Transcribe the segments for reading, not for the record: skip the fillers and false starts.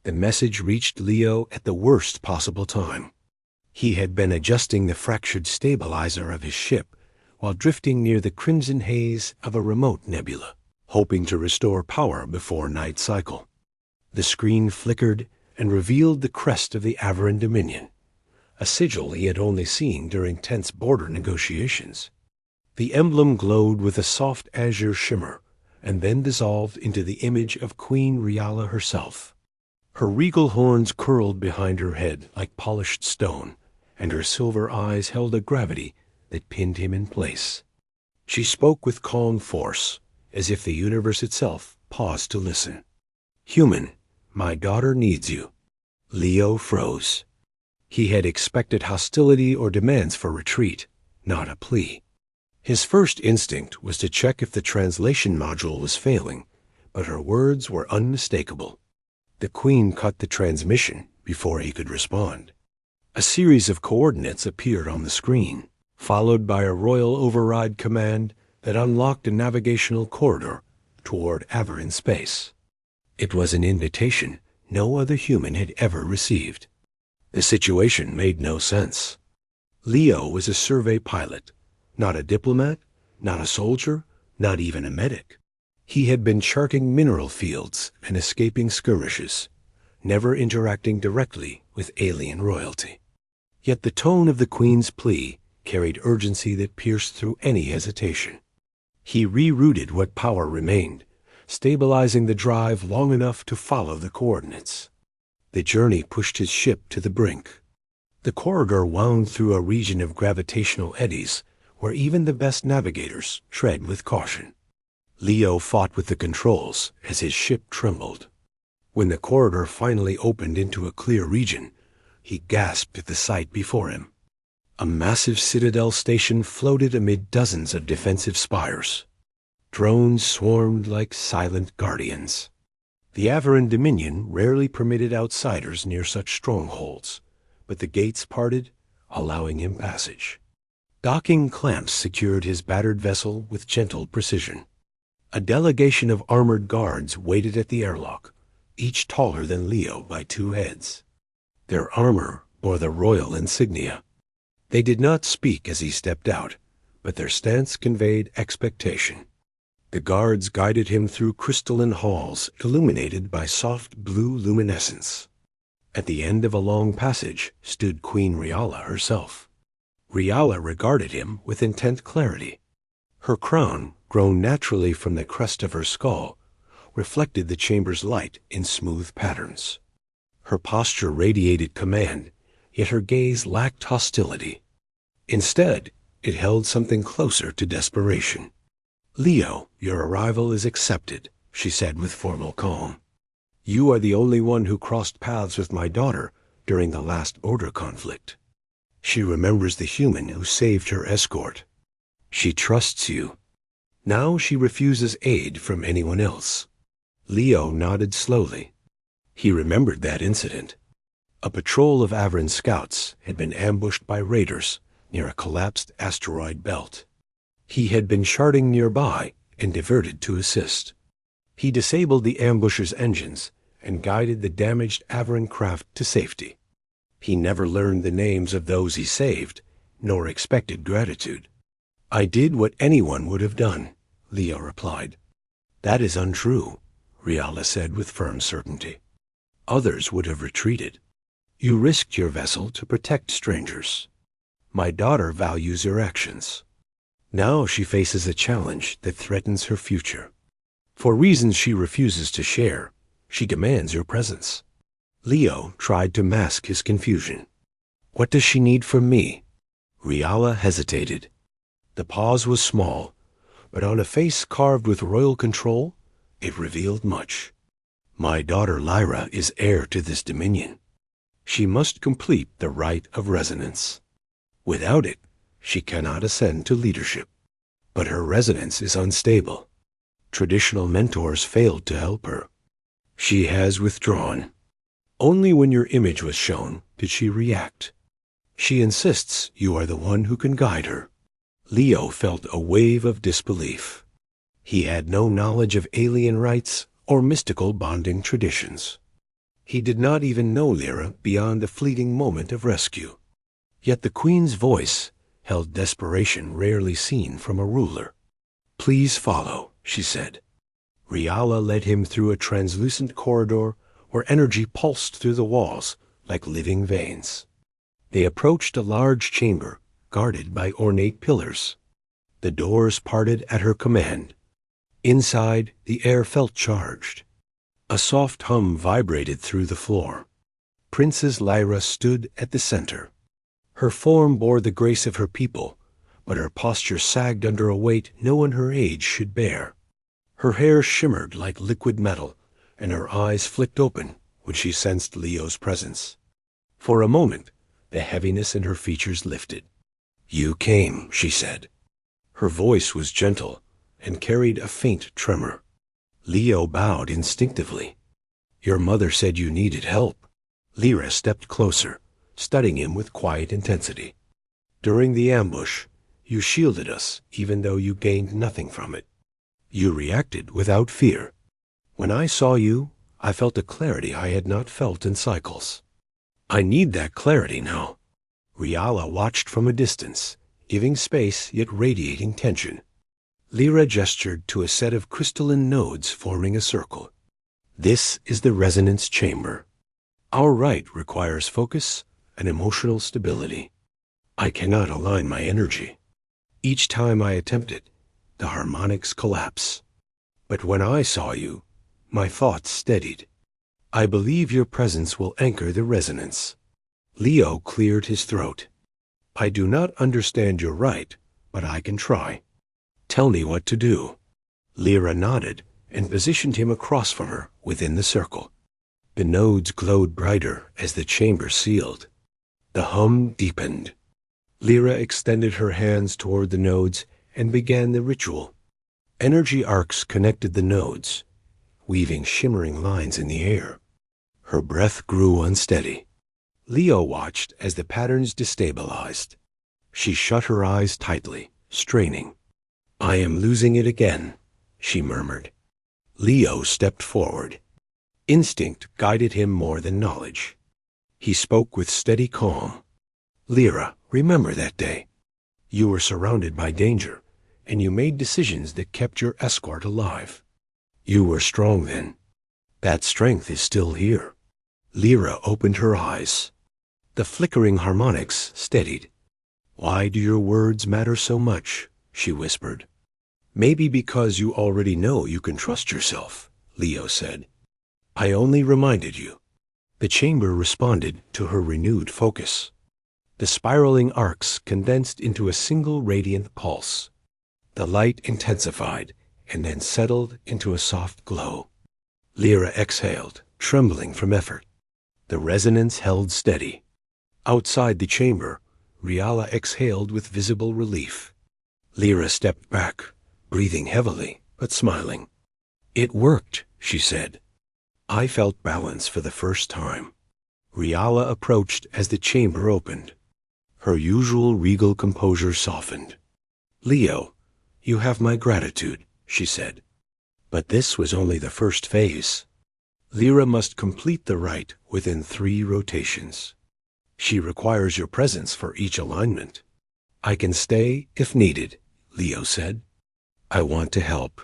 The message reached Leo at the worst possible time. He had been adjusting the fractured stabilizer of his ship while drifting near the crimson haze of a remote nebula, hoping to restore power before night cycle. The screen flickered and revealed the crest of the Averan Dominion, a sigil he had only seen during tense border negotiations. The emblem glowed with a soft azure shimmer and then dissolved into the image of Queen Riala herself. Her regal horns curled behind her head like polished stone, and her silver eyes held a gravity that pinned him in place. She spoke with calm force, as if the universe itself paused to listen. "Human, my daughter needs you." Leo froze. He had expected hostility or demands for retreat, not a plea. His first instinct was to check if the translation module was failing, but her words were unmistakable. The Queen cut the transmission before he could respond. A series of coordinates appeared on the screen, followed by a royal override command that unlocked a navigational corridor toward Averan space. It was an invitation no other human had ever received. The situation made no sense. Leo was a survey pilot, not a diplomat, not a soldier, not even a medic. He had been charting mineral fields and escaping skirmishes, never interacting directly with alien royalty. Yet the tone of the Queen's plea carried urgency that pierced through any hesitation. He rerouted what power remained, stabilizing the drive long enough to follow the coordinates. The journey pushed his ship to the brink. The corridor wound through a region of gravitational eddies where even the best navigators tread with caution. Leo fought with the controls as his ship trembled. When the corridor finally opened into a clear region, he gasped at the sight before him. A massive citadel station floated amid dozens of defensive spires. Drones swarmed like silent guardians. The Averan Dominion rarely permitted outsiders near such strongholds, but the gates parted, allowing him passage. Docking clamps secured his battered vessel with gentle precision. A delegation of armored guards waited at the airlock, each taller than Leo by 2 heads. Their armor bore the royal insignia. They did not speak as he stepped out, but their stance conveyed expectation. The guards guided him through crystalline halls illuminated by soft blue luminescence. At the end of a long passage stood Queen Riala herself. Riala regarded him with intent clarity. Her crown, grown naturally from the crest of her skull, reflected the chamber's light in smooth patterns. Her posture radiated command, yet her gaze lacked hostility. Instead, it held something closer to desperation. "Leo, your arrival is accepted," she said with formal calm. "You are the only one who crossed paths with my daughter during the last border conflict. She remembers the human who saved her escort. She trusts you. Now she refuses aid from anyone else." Leo nodded slowly. He remembered that incident. A patrol of Averan scouts had been ambushed by raiders near a collapsed asteroid belt. He had been charting nearby and diverted to assist. He disabled the ambushers' engines and guided the damaged Averan craft to safety. He never learned the names of those he saved, nor expected gratitude. "I did what anyone would have done," Leo replied. "That is untrue," Riala said with firm certainty. "Others would have retreated. You risked your vessel to protect strangers. My daughter values your actions. Now she faces a challenge that threatens her future. For reasons she refuses to share, she demands your presence." Leo tried to mask his confusion. "What does she need from me?" Riala hesitated. The pause was small, but on a face carved with royal control, it revealed much. "My daughter Lyra is heir to this dominion. She must complete the rite of resonance. Without it, she cannot ascend to leadership. But her resonance is unstable. Traditional mentors failed to help her. She has withdrawn. Only when your image was shown did she react. She insists you are the one who can guide her." Leo felt a wave of disbelief. He had no knowledge of alien rites or mystical bonding traditions. He did not even know Lyra beyond the fleeting moment of rescue. Yet the queen's voice held desperation rarely seen from a ruler. "Please follow," she said. Riala led him through a translucent corridor where energy pulsed through the walls like living veins. They approached a large chamber guarded by ornate pillars. The doors parted at her command. Inside, the air felt charged. A soft hum vibrated through the floor. Princess Lyra stood at the center. Her form bore the grace of her people, but her posture sagged under a weight no one her age should bear. Her hair shimmered like liquid metal, and her eyes flicked open when she sensed Leo's presence. For a moment, the heaviness in her features lifted. "You came," she said. Her voice was gentle and carried a faint tremor. Leo bowed instinctively. "Your mother said you needed help." Lyra stepped closer, studying him with quiet intensity. "During the ambush, you shielded us even though you gained nothing from it. You reacted without fear. When I saw you, I felt a clarity I had not felt in cycles. I need that clarity now." Riala watched from a distance, giving space yet radiating tension. Lyra gestured to a set of crystalline nodes forming a circle. "This is the resonance chamber. Our rite requires focus and emotional stability. I cannot align my energy. Each time I attempt it, the harmonics collapse. But when I saw you, my thoughts steadied. I believe your presence will anchor the resonance." Leo cleared his throat. "I do not understand your rite, but I can try. Tell me what to do." Lyra nodded and positioned him across from her within the circle. The nodes glowed brighter as the chamber sealed. The hum deepened. Lyra extended her hands toward the nodes and began the ritual. Energy arcs connected the nodes, weaving shimmering lines in the air. Her breath grew unsteady. Leo watched as the patterns destabilized. She shut her eyes tightly, straining. "I am losing it again," she murmured. Leo stepped forward. Instinct guided him more than knowledge. He spoke with steady calm. "Lyra, remember that day. You were surrounded by danger, and you made decisions that kept your escort alive. You were strong then. That strength is still here." Lyra opened her eyes. The flickering harmonics steadied. "Why do your words matter so much?" she whispered. "Maybe because you already know you can trust yourself," Leo said. "I only reminded you." The chamber responded to her renewed focus. The spiraling arcs condensed into a single radiant pulse. The light intensified and then settled into a soft glow. Lyra exhaled, trembling from effort. The resonance held steady. Outside the chamber, Riala exhaled with visible relief. Lyra stepped back, breathing heavily, but smiling. "It worked," she said. "I felt balance for the first time." Riala approached as the chamber opened. Her usual regal composure softened. "Leo, you have my gratitude," she said. But this was only the first phase. Lyra must complete the rite within 3 rotations. She requires your presence for each alignment. "I can stay if needed," Leo said. "I want to help."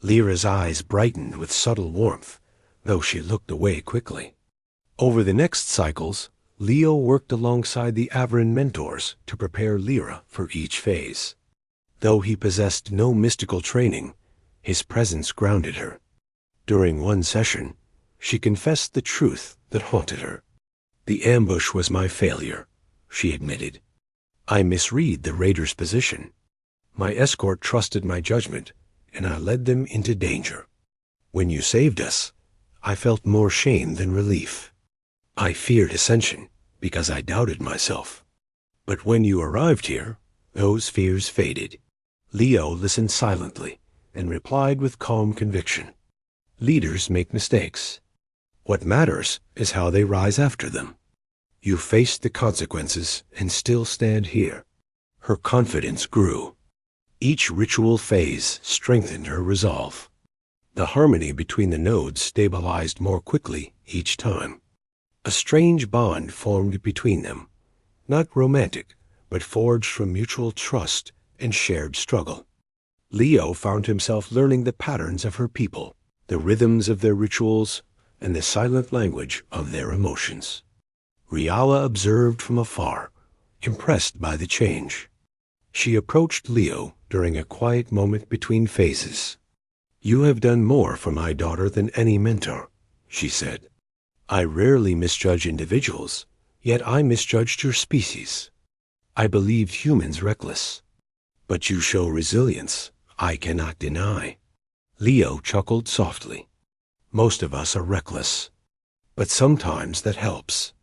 Lyra's eyes brightened with subtle warmth, though she looked away quickly. Over the next cycles, Leo worked alongside the Averin mentors to prepare Lyra for each phase. Though he possessed no mystical training, his presence grounded her. During one session, she confessed the truth that haunted her. "The ambush was my failure," she admitted. "I misread the raiders' position. My escort trusted my judgment, and I led them into danger. When you saved us, I felt more shame than relief. I feared ascension because I doubted myself. But when you arrived here, those fears faded." Leo listened silently and replied with calm conviction. "Leaders make mistakes. What matters is how they rise after them. You faced the consequences and still stand here." Her confidence grew. Each ritual phase strengthened her resolve. The harmony between the nodes stabilized more quickly each time. A strange bond formed between them, not romantic, but forged from mutual trust and shared struggle. Leo found himself learning the patterns of her people, the rhythms of their rituals, and the silent language of their emotions. Riala observed from afar, impressed by the change. She approached Leo during a quiet moment between phases. "You have done more for my daughter than any mentor," she said. "I rarely misjudge individuals, yet I misjudged your species. I believed humans reckless. But you show resilience I cannot deny." Leo chuckled softly. "Most of us are reckless, but sometimes that helps."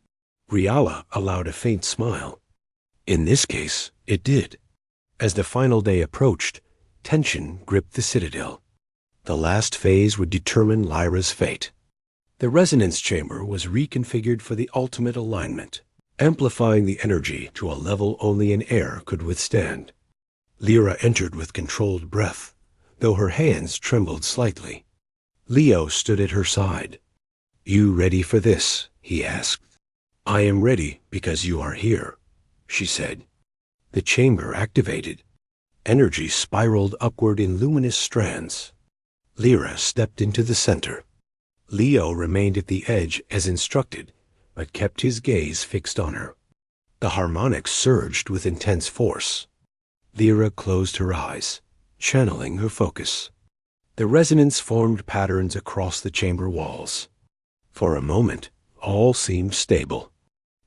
Riala allowed a faint smile. In this case, it did. As the final day approached, tension gripped the citadel. The last phase would determine Lyra's fate. The resonance chamber was reconfigured for the ultimate alignment, amplifying the energy to a level only an air could withstand. Lyra entered with controlled breath, though her hands trembled slightly. Leo stood at her side. "You ready for this?" he asked. "I am ready because you are here," she said. The chamber activated. Energy spiraled upward in luminous strands. Lyra stepped into the center. Leo remained at the edge as instructed, but kept his gaze fixed on her. The harmonics surged with intense force. Lyra closed her eyes, channeling her focus. The resonance formed patterns across the chamber walls. For a moment, all seemed stable.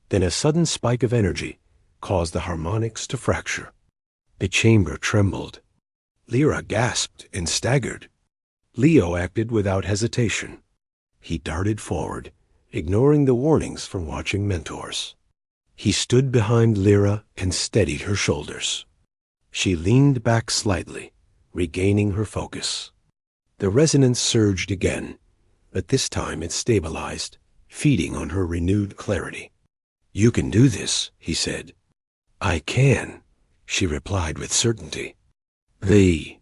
Then a sudden spike of energy caused the harmonics to fracture. The chamber trembled. Lyra gasped and staggered. Leo acted without hesitation. He darted forward, ignoring the warnings from watching mentors. He stood behind Lyra and steadied her shoulders. She leaned back slightly, regaining her focus. The resonance surged again, but this time it stabilized, feeding on her renewed clarity. "You can do this," he said. "I can," she replied with certainty. The